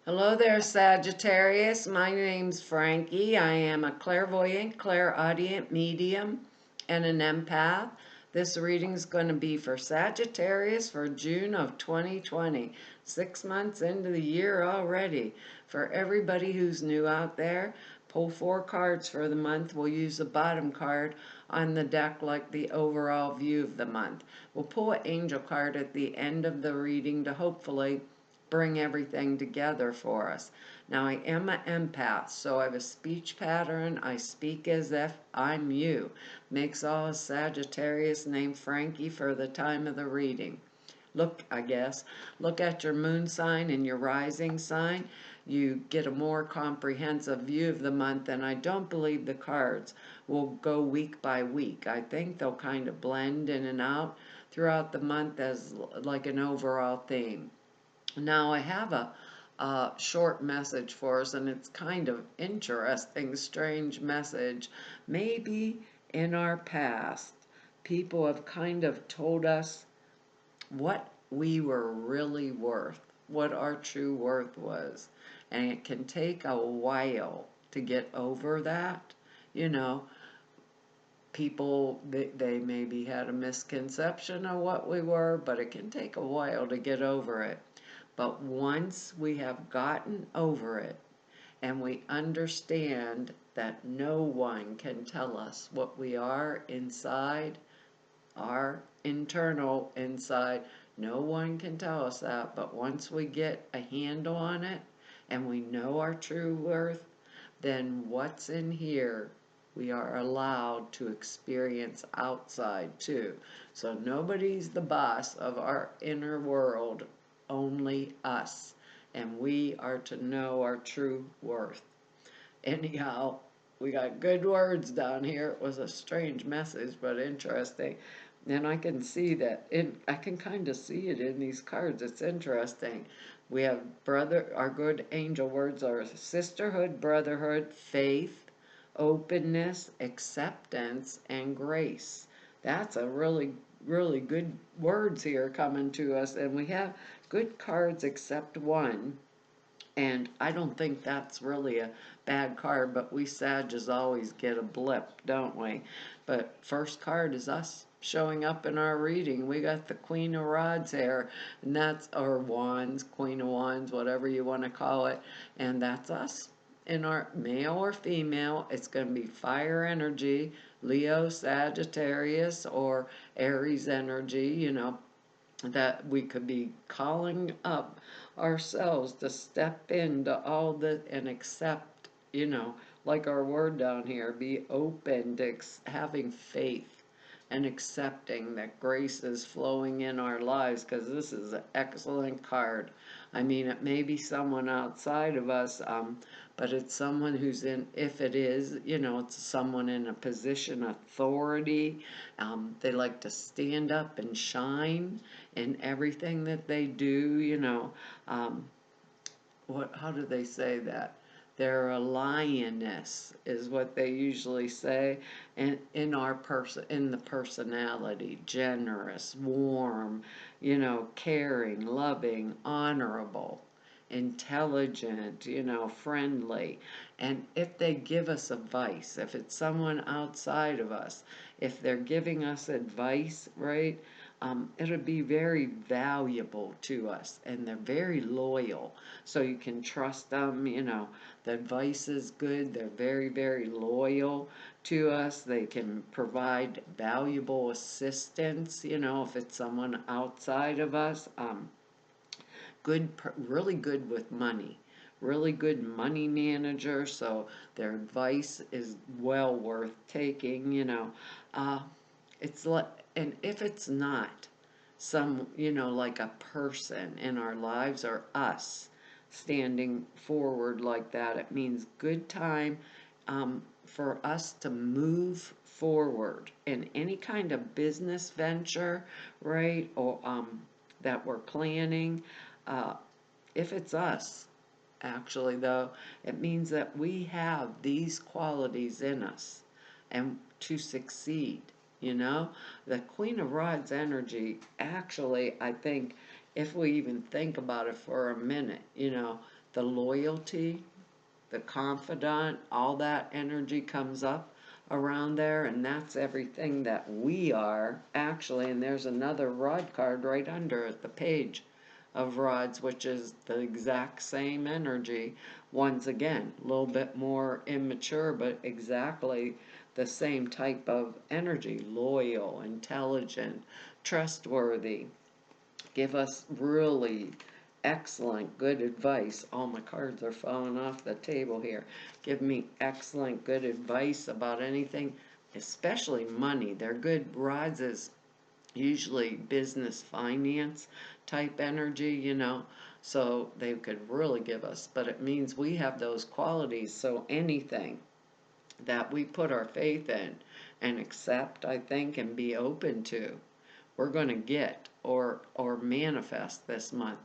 Hello there, Sagittarius. My name's Frankie. I am a clairvoyant, clairaudient medium, and an empath. This reading's going to be for Sagittarius for June of 2020. 6 months into the year already. For everybody who's new out there, pull 4 cards for the month. We'll use the bottom card on the deck like the overall view of the month. We'll pull an angel card at the end of the reading to hopefully bring everything together for us. Now, I am an empath, so I have a speech pattern. I speak as if I'm you. Makes all a Sagittarius named Frankie for the time of the reading. Look at your moon sign and your rising sign. You get a more comprehensive view of the month, and I don't believe the cards will go week by week. I think they'll kind of blend in and out throughout the month as like an overall theme. Now, I have a short message for us, and it's kind of interesting, strange message. Maybe in our past, people have kind of told us what we were really worth, what our true worth was. And it can take a while to get over that. You know, people, they maybe had a misconception of what we were, but it can take a while to get over it. But once we have gotten over it and we understand that no one can tell us what we are inside, our internal inside, no one can tell us that. But once we get a handle on it and we know our true worth, then what's in here we are allowed to experience outside too. So nobody's the boss of our inner world, only us. And we are to know our true worth. Anyhow, we got good words down here. It was a strange message, but interesting. And I can see that I can kind of see it in these cards. It's interesting. We have our good angel words are sisterhood, brotherhood, faith, openness, acceptance, and grace. That's a really good words here coming to us. And we have good cards except one. And I don't think that's really a bad card, but we Sages always get a blip, don't we? But first card is us showing up in our reading. We got the Queen of Rods here, and that's, or Wands, Queen of Wands, whatever you want to call it, and that's us. In our male or female, it's going to be fire energy, Leo, Sagittarius, or Aries energy, that we could be calling up ourselves to step into all this and accept, like our word down here, be open to having faith and accepting that grace is flowing in our lives, because this is an excellent card. I mean, it may be someone outside of us, but it's someone who's in, if it is, it's someone in a position of authority. They like to stand up and shine in everything that they do, um, how do they say that? They're a lioness, is what they usually say, and in the personality, generous, warm, caring, loving, honorable, intelligent, friendly. And if they give us advice, if it's someone outside of us, if they're giving us advice, right, it'll be very valuable to us, and they're very loyal, so you can trust them. The advice is good. They're very, very loyal to us. They can provide valuable assistance, if it's someone outside of us. Really good with money, really good money manager, so their advice is well worth taking. uh, it's like, and if it's not some, like a person in our lives or us standing forward like that, it means good time, for us to move forward in any kind of business venture, right? Or that we're planning. Uh, if it's us, actually, though, it means that we have these qualities in us and to succeed. The Queen of Rods energy, actually, I think, if we even think about it for a minute, the loyalty, the confidant, all that energy comes up around there, and that's everything that we are actually. And there's another rod card right under it, the page of rods, which is the exact same energy. Once again, a little bit more immature, but exactly the same type of energy: loyal, intelligent, trustworthy. Give us really excellent, good advice. All my cards are falling off the table here. Give me excellent, good advice about anything, especially money. They're good rods as usually business finance type energy. So they could really give us, but it means we have those qualities. So anything that we put our faith in and accept, I think, and be open to, we're going to get or manifest this month,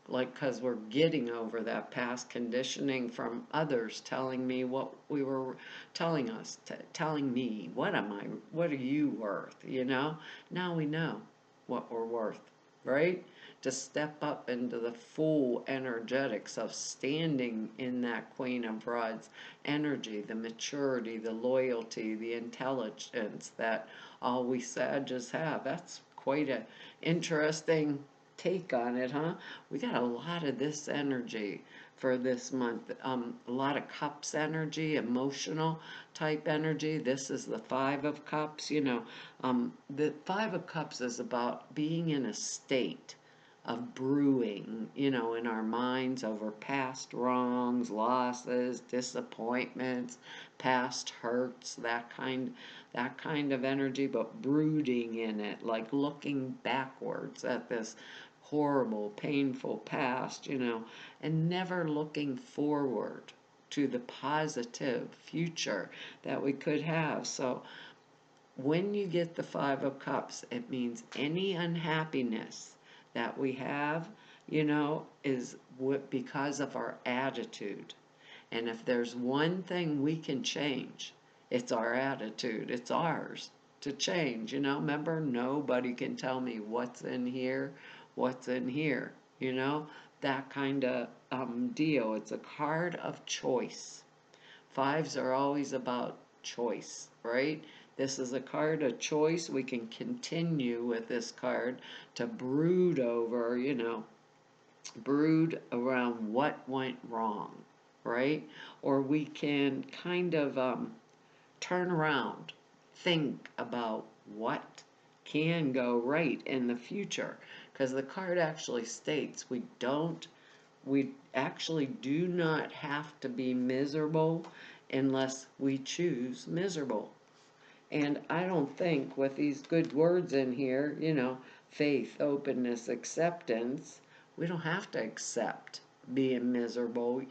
like, because we're getting over that past conditioning from others telling me what we were telling us, telling me what are you worth. Now we know what we're worth, right? To step up into the full energetics of standing in that Queen of Rods energy, the maturity, the loyalty, the intelligence that all we Sages have. That's quite a interesting take on it, huh? We got a lot of this energy for this month. A lot of cups energy, emotional type energy. This is the Five of Cups. The Five of Cups is about being in a state of brewing, in our minds over past wrongs, losses, disappointments, past hurts, that kind of energy, but brooding in it, like looking backwards at this horrible, painful past, and never looking forward to the positive future that we could have. So when you get the Five of Cups, it means any unhappiness that we have, is because of our attitude. And if there's one thing we can change, it's our attitude. It's ours to change. Remember, nobody can tell me what's in here, that kind of deal. It's a card of choice. Fives are always about choice, right? This is a card of choice. We can continue with this card to brood over, brood around what went wrong, right? Or we can kind of turn around, think about what can go right in the future. Because the card actually states we actually do not have to be miserable unless we choose miserable. And I don't think with these good words in here, faith, openness, acceptance, we don't have to accept being miserable,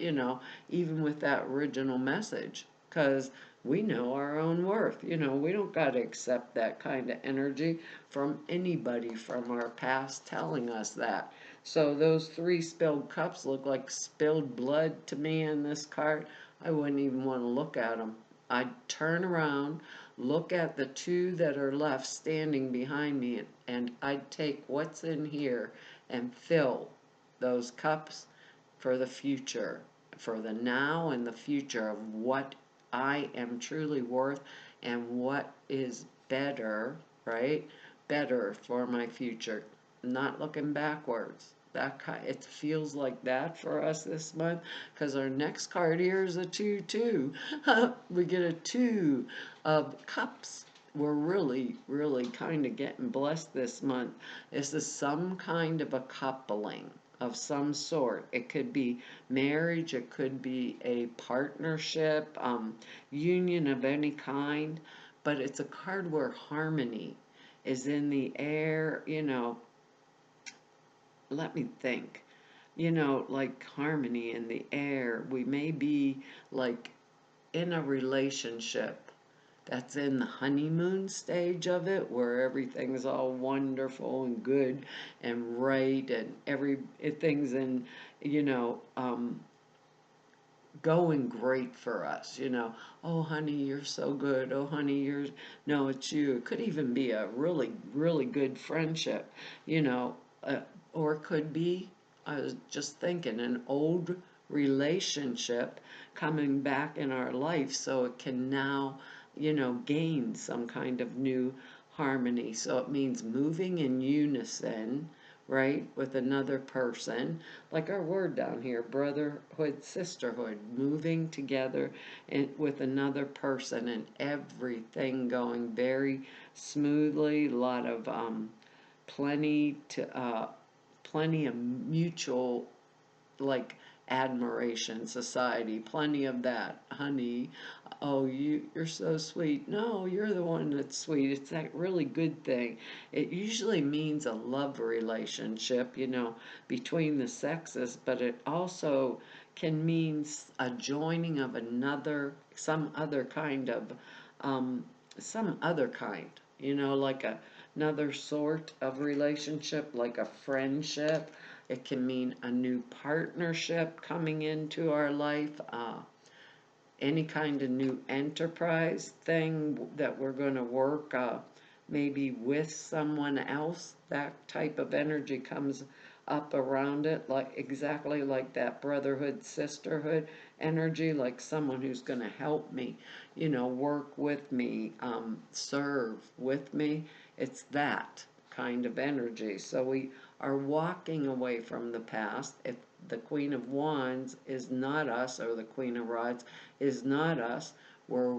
even with that original message, because we know our own worth. We don't got to accept that kind of energy from anybody from our past telling us that. So those three spilled cups look like spilled blood to me in this card. I wouldn't even want to look at them. I'd turn around, look at the two that are left standing behind me, and I'd take what's in here and fill those cups for the future, for the now and the future of what I am truly worth and what is better, right? Better for my future. Not looking backwards. It feels like that for us this month, because our next card here is a 2-2. We get a 2 of cups. We're really, really kind of getting blessed this month. This is some kind of a coupling of some sort. It could be marriage, it could be a partnership, union of any kind, but it's a card where harmony is in the air. Let me think, like harmony in the air. We may be like in a relationship that's in the honeymoon stage of it, where everything's all wonderful and good and right, and everything's in, you know, going great for us. Oh, honey, you're so good. Oh, honey, no, it's you. It could even be a really, really good friendship, you know, uh, or it could be, I was just thinking, an old relationship coming back in our life so it can now, gain some kind of new harmony. So it means moving in unison, right, with another person, like our word down here, brotherhood, sisterhood, moving together with another person, and everything going very smoothly. A lot of plenty to plenty of mutual, like, admiration society, plenty of that. Honey, oh, you're so sweet. No, you're the one that's sweet. It's that really good thing. It usually means a love relationship, between the sexes, but it also can mean a joining of another, um some other kind, like another sort of relationship, like a friendship. It can mean a new partnership coming into our life, any kind of new enterprise thing that we're going to work, maybe with someone else. That type of energy comes up around it, like exactly like that brotherhood, sisterhood energy, like someone who's going to help me, work with me, serve with me. It's that kind of energy. So we are walking away from the past. If the Queen of Wands is not us, or the Queen of Rods is not us, we're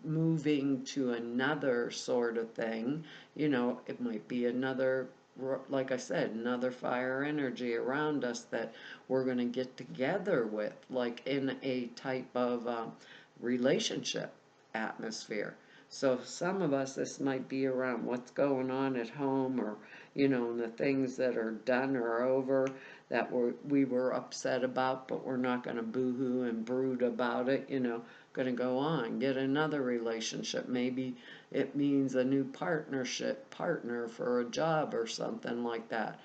moving to another sort of thing. It might be another, like I said, another fire energy around us that we're going to get together with, like in a type of relationship atmosphere. So some of us, this might be around what's going on at home, or, the things that are done or over that we were upset about, but we're not going to boo-hoo and brood about it, going to go on, get another relationship. Maybe it means a new partner for a job or something like that.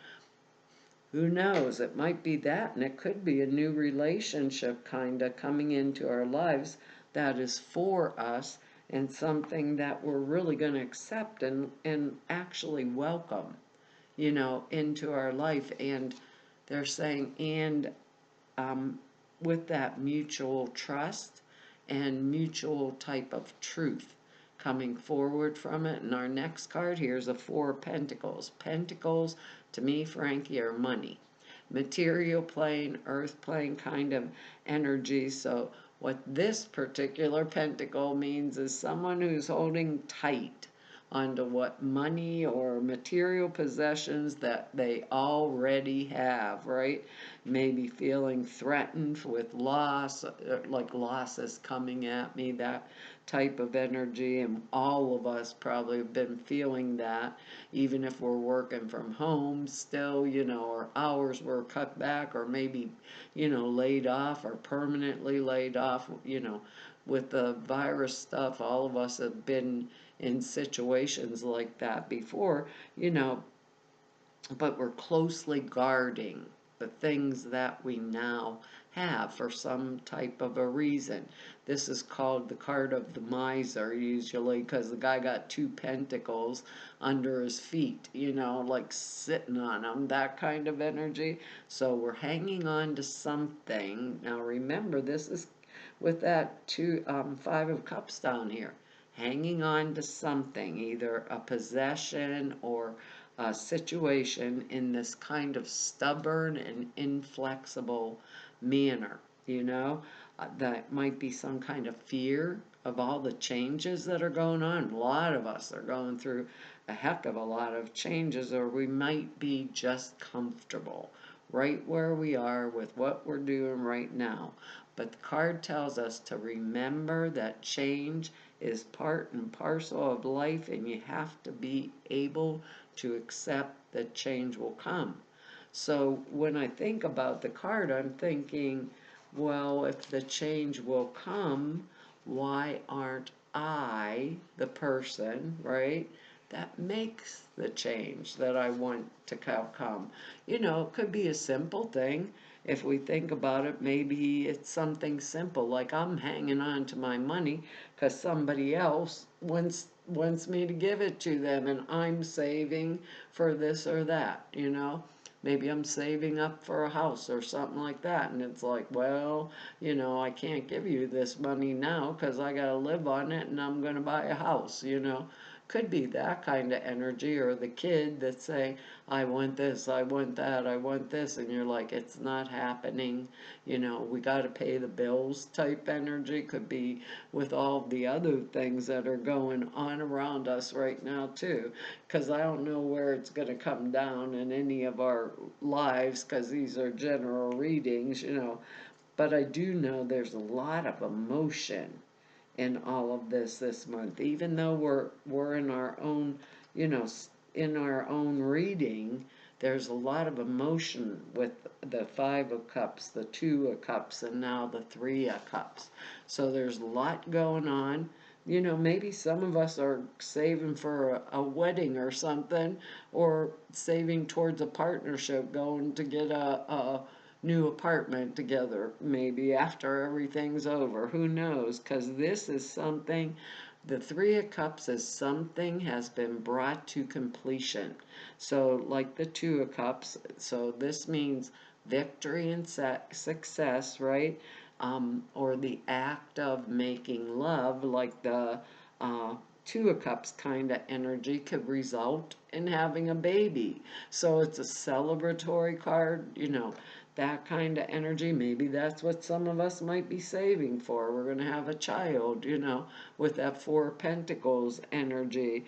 Who knows? It might be that, and it could be a new relationship kind of coming into our lives that is for us, and something that we're really going to accept and actually welcome, into our life. And they're saying, and um, with that mutual trust and mutual type of truth coming forward from it. And our next card here is a Four of Pentacles. Pentacles, to me, Frankie, are money. Material plane, earth plane kind of energy. So what this particular pentacle means is someone who's holding tight onto what money or material possessions that they already have, right? Maybe feeling threatened with loss, like loss is coming at me, that type of energy. And all of us probably have been feeling that, even if we're working from home still, our hours were cut back, or maybe, laid off, or permanently laid off, with the virus stuff. All of us have been in situations like that before, but we're closely guarding the things that we now have for some type of a reason. This is called the card of the miser, usually, because the guy got two pentacles under his feet, like sitting on them, that kind of energy. So we're hanging on to something. Now remember, this is with that Five of Cups down here. Hanging on to something, either a possession or a situation, in this kind of stubborn and inflexible manner, that might be some kind of fear of all the changes that are going on. A lot of us are going through a heck of a lot of changes, or we might be just comfortable right where we are with what we're doing right now. But the card tells us to remember that change is part and parcel of life, and you have to be able to accept that change will come. So when I think about the card, I'm thinking, well, if the change will come, why aren't I the person, right, that makes the change that I want to come? It could be a simple thing. If we think about it, maybe it's something simple, like I'm hanging on to my money because somebody else wants me to give it to them, and I'm saving for this or that. maybe I'm saving up for a house or something like that. And it's like, well, I can't give you this money now because I got to live on it and I'm going to buy a house. Could be that kind of energy, or the kid that's saying, I want this, I want that, I want this, and you're like, it's not happening. We got to pay the bills type energy. Could be with all the other things that are going on around us right now, too. Because I don't know where it's going to come down in any of our lives, because these are general readings. But I do know there's a lot of emotion in all of this month, even though we're in our own, you know, in our own reading. There's a lot of emotion with the Five of Cups, the Two of Cups, and now the Three of Cups. So there's a lot going on. Maybe some of us are saving for a wedding or something, or saving towards a partnership, going to get a new apartment together, maybe after everything's over. Who knows? Because this is something, the Three of Cups is something has been brought to completion. So, like the Two of Cups, so this means victory and success, right? Or the act of making love, like the Two of Cups kind of energy could result in having a baby. So it's a celebratory card, that kind of energy. Maybe that's what some of us might be saving for. We're going to have a child, with that Four of Pentacles energy.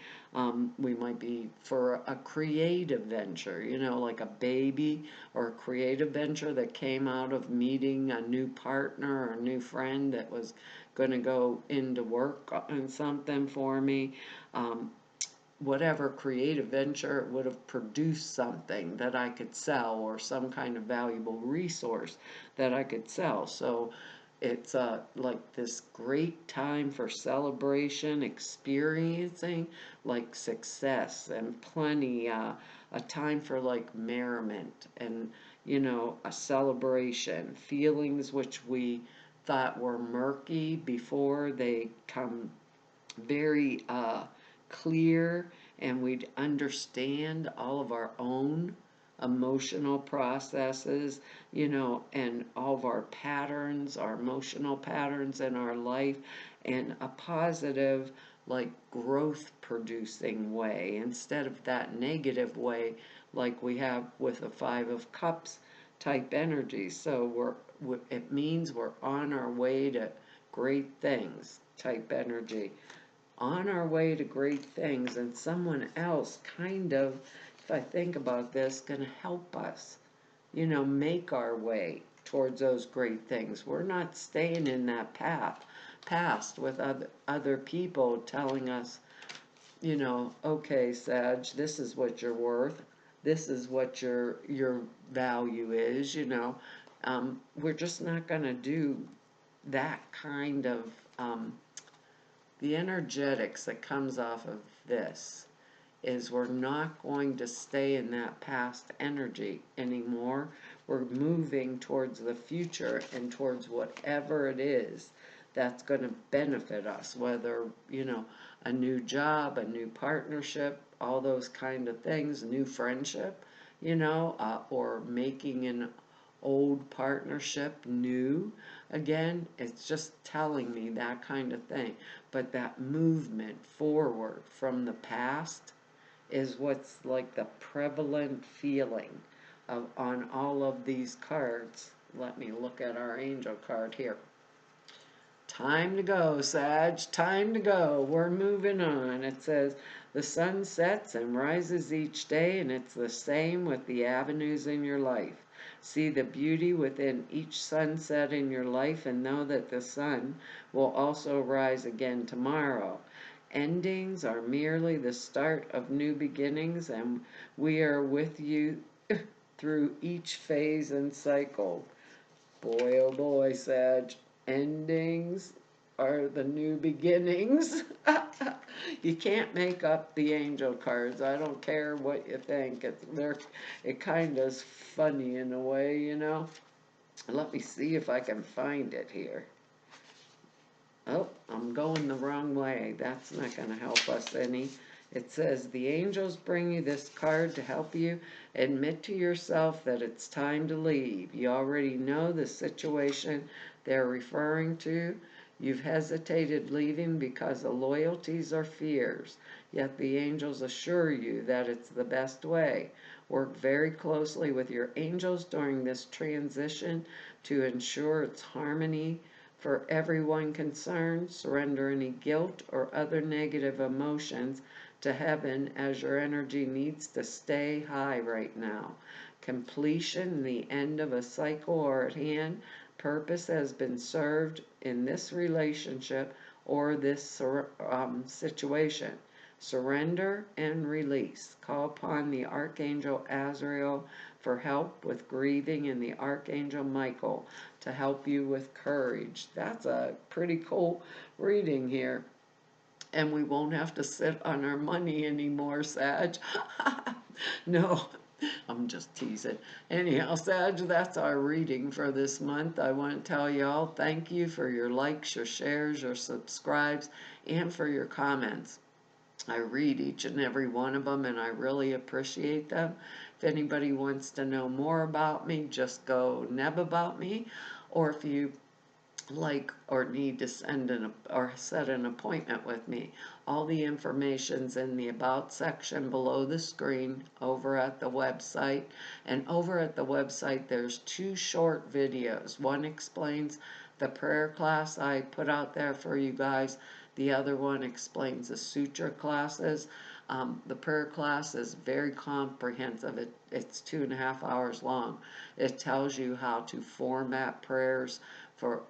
We might be for a creative venture, like a baby or a creative venture that came out of meeting a new partner or a new friend that was going to go into work on something for me. Whatever creative venture, it would have produced something that I could sell, or some kind of valuable resource that I could sell. So it's like this great time for celebration, experiencing like success and plenty, a time for like merriment and, a celebration. Feelings which we thought were murky before, they come very clear, and we'd understand all of our own emotional processes, and all of our patterns, our emotional patterns in our life, in a positive, like growth producing way, instead of that negative way like we have with the Five of Cups type energy. So it means we're on our way to great things type energy, on our way to great things, and someone else kind of, if I think about this, going to help us, make our way towards those great things. We're not staying in that past with other people telling us, okay, Sag, this is what you're worth. This is what your value is. We're just not going to do that kind of the energetics that comes off of this is we're not going to stay in that past energy anymore. We're moving towards the future and towards whatever it is that's going to benefit us, whether, a new job, a new partnership, all those kind of things, new friendship, or making an old partnership new again. It's just telling me that kind of thing. But that movement forward from the past is what's like the prevalent feeling on all of these cards. Let me look at our angel card here. Time to go, Sag. Time to go. We're moving on. It says the sun sets and rises each day, and it's the same with the avenues in your life. See the beauty within each sunset in your life, and know that the sun will also rise again tomorrow. Endings are merely the start of new beginnings, and we are with you through each phase and cycle. Boy, oh boy, Sag. Endings are the new beginnings. You can't make up the angel cards. I don't care what you think. It kind of is funny in a way. Let me see if I can find it here. Oh, I'm going the wrong way. That's not going to help us any. It says, the angels bring you this card to help you admit to yourself that it's time to leave. You already know the situation they're referring to. You've hesitated leaving because of loyalties or fears, yet the angels assure you that it's the best way. Work very closely with your angels during this transition to ensure its harmony for everyone concerned. Surrender any guilt or other negative emotions to heaven, as your energy needs to stay high right now. Completion, the end of a cycle are at hand. Purpose has been served in this relationship or this situation. Surrender and release. Call upon the Archangel Azrael for help with grieving and the Archangel Michael to help you with courage. That's a pretty cool reading here. And we won't have to sit on our money anymore, Sag. No, I'm just teasing. Anyhow, Sag, that's our reading for this month. I want to tell y'all thank you for your likes, your shares, your subscribes, and for your comments. I read each and every one of them, and I really appreciate them. If anybody wants to know more about me, just go Neb about me, or if you like or need to or set an appointment with me, all the information's in the about section below the screen over at the website. And over at the website there's two short videos. One explains the prayer class I put out there for you guys. The other one explains the sutra classes. The prayer class is very comprehensive. It's 2.5 hours long. It tells you how to format prayers, for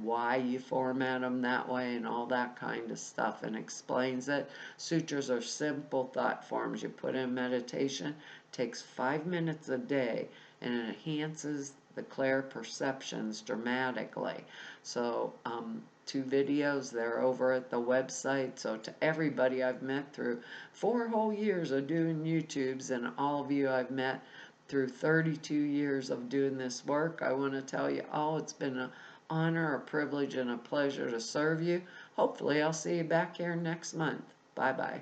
why you format them that way and all that kind of stuff, and explains it. Sutras are simple thought forms you put in meditation. Takes 5 minutes a day, and it enhances the clear perceptions dramatically. So two videos, they're over at the website. So to everybody I've met through 4 whole years of doing YouTubes, and all of you I've met through 32 years of doing this work, I want to tell you all it's been an honor, a privilege, and a pleasure to serve you. Hopefully I'll see you back here next month. Bye-bye.